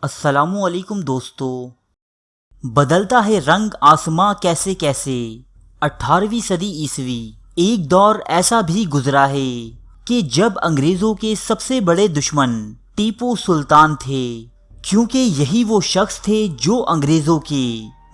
السلام علیکم دوستو۔ بدلتا ہے رنگ آسماں کیسے کیسے، 18ویں صدی عیسوی۔ ایک دور ایسا بھی گزرا ہے کہ جب انگریزوں کے سب سے بڑے دشمن ٹیپو سلطان تھے، کیونکہ یہی وہ شخص تھے جو انگریزوں کے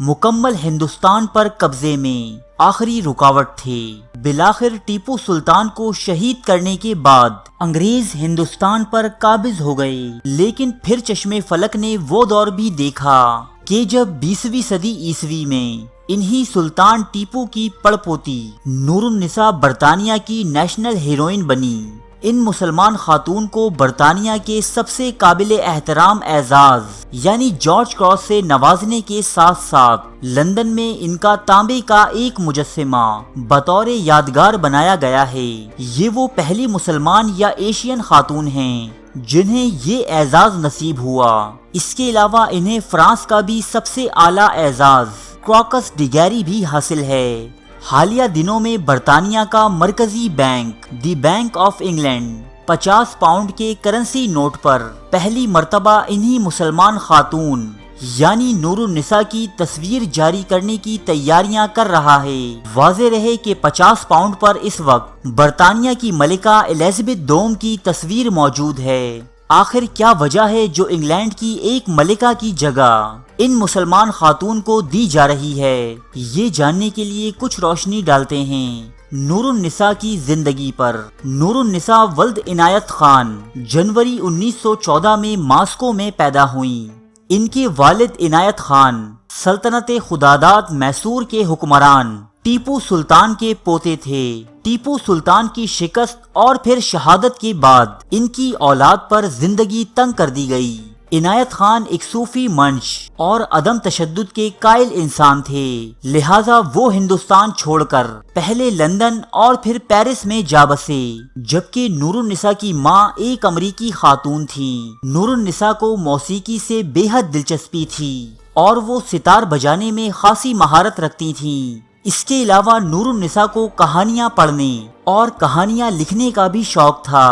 مکمل ہندوستان پر قبضے میں آخری رکاوٹ تھے۔ بالآخر ٹیپو سلطان کو شہید کرنے کے بعد انگریز ہندوستان پر قابض ہو گئے، لیکن پھر چشمے فلک نے وہ دور بھی دیکھا کہ جب 20ویں صدی عیسوی میں انہی سلطان ٹیپو کی پڑپوتی نور النساء برطانیہ کی نیشنل ہیروئن بنی۔ ان مسلمان خاتون کو برطانیہ کے سب سے قابل احترام اعزاز یعنی جارج کراس سے نوازنے کے ساتھ ساتھ لندن میں ان کا تانبے کا ایک مجسمہ بطور یادگار بنایا گیا ہے۔ یہ وہ پہلی مسلمان یا ایشین خاتون ہیں جنہیں یہ اعزاز نصیب ہوا۔ اس کے علاوہ انہیں فرانس کا بھی سب سے اعلیٰ اعزاز کراکس ڈی گیری بھی حاصل ہے۔ حالیہ دنوں میں برطانیہ کا مرکزی bank the bank of England 50 pound کے کرنسی نوٹ پر پہلی مرتبہ انہی مسلمان خاتون یعنی نور النساء کی تصویر جاری کرنے کی تیاریاں کر رہا ہے۔ واضح رہے کہ 50 پاؤنڈ پر اس وقت برطانیہ کی ملکہ الزبتھ دوم کی تصویر موجود ہے۔ آخر کیا وجہ ہے جو انگلینڈ کی ایک ملکہ کی جگہ ان مسلمان خاتون کو دی جا رہی ہے؟ یہ جاننے کے لیے کچھ روشنی ڈالتے ہیں نور النساء کی زندگی پر۔ نور النساء ولد عنایت خان جنوری 1914 میں ماسکو میں پیدا ہوئیں۔ ان کے والد عنایت خان سلطنت خداداد میسور کے حکمران ٹیپو سلطان کے پوتے تھے۔ ٹیپو سلطان کی شکست اور پھر شہادت کے بعد ان کی اولاد پر زندگی تنگ کر دی گئی۔ عنایت خان ایک صوفی منش اور عدم تشدد کے قائل انسان تھے، لہٰذا وہ ہندوستان چھوڑ کر پہلے لندن اور پھر پیرس میں جا بسے، جبکہ نور النساء کی ماں ایک امریکی خاتون تھی۔ نور النساء کو موسیقی سے بے حد دلچسپی تھی اور وہ ستار بجانے میں خاصی مہارت رکھتی تھیں۔ اس کے علاوہ نور النساء کو کہانیاں پڑھنے اور کہانیاں لکھنے کا بھی شوق تھا۔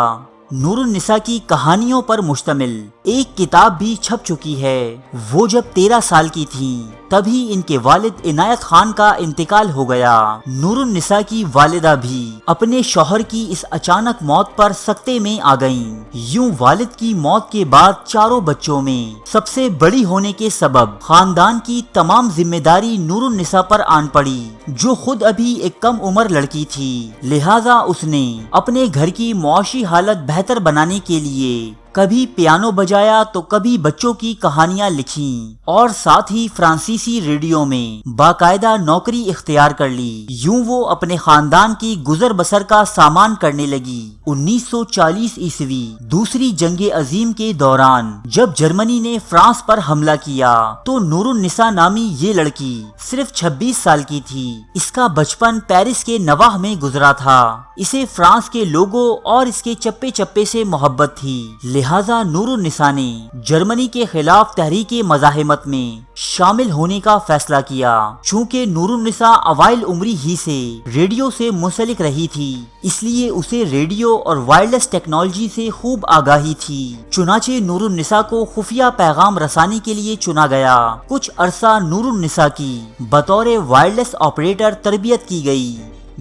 نور النساء کی کہانیوں پر مشتمل ایک کتاب بھی چھپ چکی ہے۔ وہ جب 13 سال کی تھیں تبھی ان کے والد عنایت خان کا انتقال ہو گیا۔ نور النساء کی والدہ بھی اپنے شوہر کی اس اچانک موت پر سکتے میں آ گئیں۔ یوں والد کی موت کے بعد چاروں بچوں میں سب سے بڑی ہونے کے سبب خاندان کی تمام ذمہ داری نور النساء پر آن پڑی، جو خود ابھی ایک کم عمر لڑکی تھی۔ لہٰذا اس نے اپنے گھر کی معاشی حالت بہتر بنانے کے لیے کبھی پیانو بجایا تو کبھی بچوں کی کہانیاں لکھیں اور ساتھ ہی فرانسیسی ریڈیو میں باقاعدہ نوکری اختیار کر لی۔ یوں وہ اپنے خاندان کی گزر بسر کا سامان کرنے لگی۔ 1940 عیسوی دوسری جنگ عظیم کے دوران جب جرمنی نے فرانس پر حملہ کیا تو نور النساء نامی یہ لڑکی صرف 26 سال کی تھی۔ اس کا بچپن پیرس کے نواح میں گزرا تھا۔ اسے فرانس کے لوگوں اور اس کے چپے چپے سے محبت تھی، لہٰذا نور النساء نے جرمنی کے خلاف تحریک مزاحمت میں شامل ہونے کا فیصلہ کیا۔ چونکہ نور النساء اوائل عمری ہی سے ریڈیو سے منسلک رہی تھی، اس لیے اسے ریڈیو اور وائرلیس ٹیکنالوجی سے خوب آگاہی تھی۔ چنانچہ نور النساء کو خفیہ پیغام رسانی کے لیے چنا گیا۔ کچھ عرصہ نور النساء کی بطور وائرلیس آپریٹر تربیت کی گئی،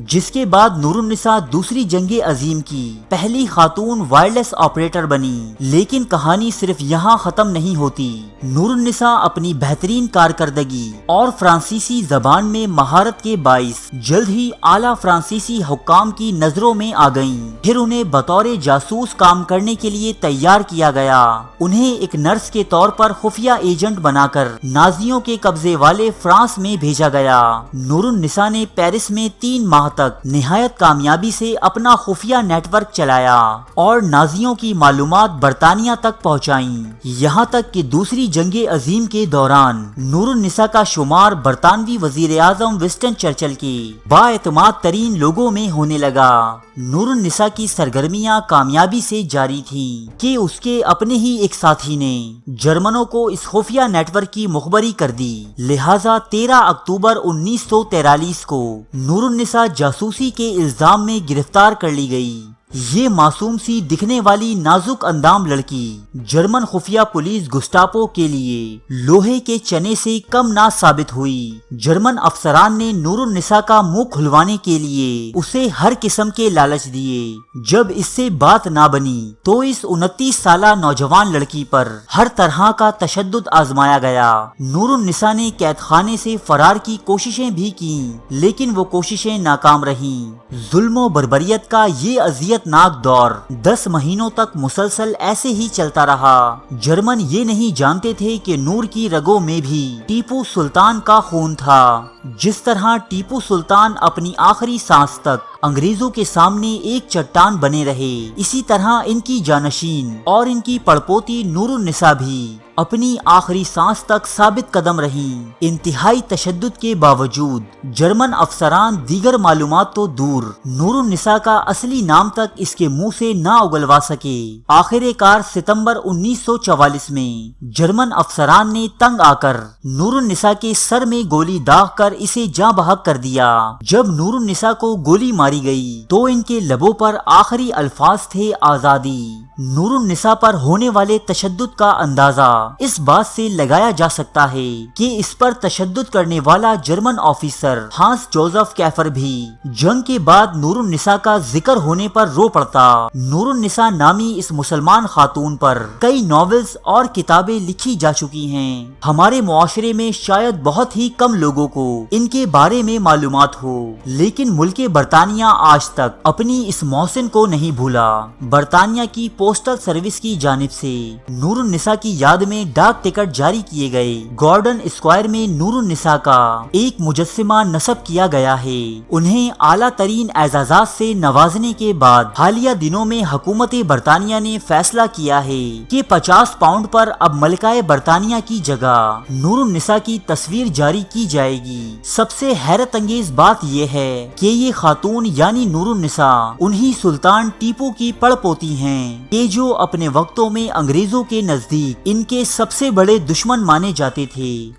جس کے بعد نور النساء دوسری جنگ عظیم کی پہلی خاتون وائرلیس آپریٹر بنی۔ لیکن کہانی صرف یہاں ختم نہیں ہوتی۔ نور النساء اپنی بہترین کارکردگی اور فرانسیسی زبان میں مہارت کے باعث جلد ہی اعلیٰ فرانسیسی حکام کی نظروں میں آ گئیں۔ پھر انہیں بطور جاسوس کام کرنے کے لیے تیار کیا گیا۔ انہیں ایک نرس کے طور پر خفیہ ایجنٹ بنا کر نازیوں کے قبضے والے فرانس میں بھیجا گیا۔ نور النساء نے پیرس میں 3 ماہ تک نہایت کامیابی سے اپنا خفیہ نیٹ ورک چلایا اور نازیوں کی معلومات برطانیہ تک پہنچائیں۔ یہاں تک کہ دوسری جنگ عظیم کے دوران نور النساء کا شمار برطانوی وزیر اعظم ونسٹن چرچل کے بااعتماد ترین لوگوں میں ہونے لگا۔ نور النساء کی سرگرمیاں کامیابی سے جاری تھیں کہ اس کے اپنے ہی ایک ساتھی نے جرمنوں کو اس خفیہ نیٹ ورک کی مخبری کر دی۔ لہٰذا 13 اکتوبر 1943 کو نور النساء جاسوسی کے الزام میں گرفتار کر لی گئی۔ یہ معصوم سی دکھنے والی نازک اندام لڑکی جرمن خفیہ پولیس گسٹاپو کے لیے لوہے کے چنے سے کم نہ ثابت ہوئی۔ جرمن افسران نے نور النساء کا منہ کھلوانے کے لیے اسے ہر قسم کے لالچ دیے۔ جب اس سے بات نہ بنی تو اس 29 سالہ نوجوان لڑکی پر ہر طرح کا تشدد آزمایا گیا۔ نور النساء نے قید خانے سے فرار کی کوششیں بھی کی لیکن وہ کوششیں ناکام رہیں۔ ظلم و بربریت کا یہ اذیت ناک دور 10 مہینوں تک مسلسل ایسے ہی چلتا رہا۔ جرمن یہ نہیں جانتے تھے کہ نور کی رگوں میں بھی ٹیپو سلطان کا خون تھا۔ جس طرح ٹیپو سلطان اپنی آخری سانس تک انگریزوں کے سامنے ایک چٹان بنے رہے، اسی طرح ان کی جانشین اور ان کی پڑپوتی نور النساء بھی اپنی آخری سانس تک ثابت قدم رہیں۔ انتہائی تشدد کے باوجود جرمن افسران دیگر معلومات تو دور، نور النساء کا اصلی نام تک اس کے منہ سے نہ اگلوا سکے۔ آخر کار ستمبر 1944 میں جرمن افسران نے تنگ آ کر نور النساء کے سر میں گولی داغ کر اسے جاں بحق کر دیا۔ جب نور النساء کو گولی ماری گئی تو ان کے لبوں پر آخری الفاظ تھے آزادی۔ نور النساء پر ہونے والے تشدد کا اندازہ اس بات سے لگایا جا سکتا ہے کہ اس پر تشدد کرنے والا جرمن آفیسر ہانس جوزف کیفر بھی جنگ کے بعد نور النساء کا ذکر ہونے پر رو پڑتا۔ نور النساء نامی اس مسلمان خاتون پر کئی ناولز اور کتابیں لکھی جا چکی ہیں۔ ہمارے معاشرے میں شاید بہت ہی کم لوگوں کو ان کے بارے میں معلومات ہو، لیکن ملک برطانیہ آج تک اپنی اس محسن کو نہیں بھولا۔ برطانیہ کی پوسٹل سروس کی جانب سے نور النساء کی یاد میں ڈاک ٹکٹ جاری کیے گئے۔ گارڈن اسکوائر میں نور النساء کا ایک مجسمہ نصب کیا گیا ہے۔ انہیں اعلیٰ ترین اعزازات سے نوازنے کے بعد حالیہ دنوں میں حکومت برطانیہ نے فیصلہ کیا ہے کہ 50 پاؤنڈ پر اب ملکہ برطانیہ کی جگہ نور النساء کی تصویر جاری کی جائے گی۔ سب سے حیرت انگیز بات یہ ہے کہ یہ خاتون یعنی نور النساء انہی سلطان ٹیپو کی پڑ پوتی ہیں کہ جو اپنے وقتوں میں انگریزوں کے نزدیک ان کے سب سے بڑے دشمن مانے جاتے تھے۔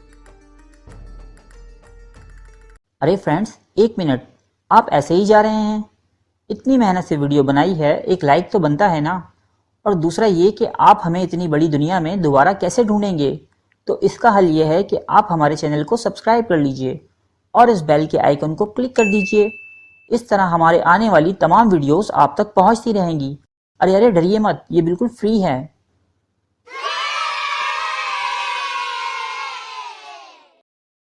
ارے فرینڈز، ایک منٹ، آپ ایسے ہی جا رہے ہیں؟ اتنی محنت سے ویڈیو بنائی ہے، ایک لائک تو بنتا ہے نا؟ اور دوسرا یہ کہ آپ ہمیں اتنی بڑی دنیا میں دوبارہ کیسے ڈھونڈیں گے؟ تو اس کا حل یہ ہے کہ آپ ہمارے چینل کو سبسکرائب کر لیجئے اور اس بیل کے آئیکن کو کلک کر دیجئے۔ اس طرح ہمارے آنے والی تمام ویڈیوز آپ تک پہنچتی رہیں گی۔ ارے ڈریے مت، یہ بالکل فری ہے۔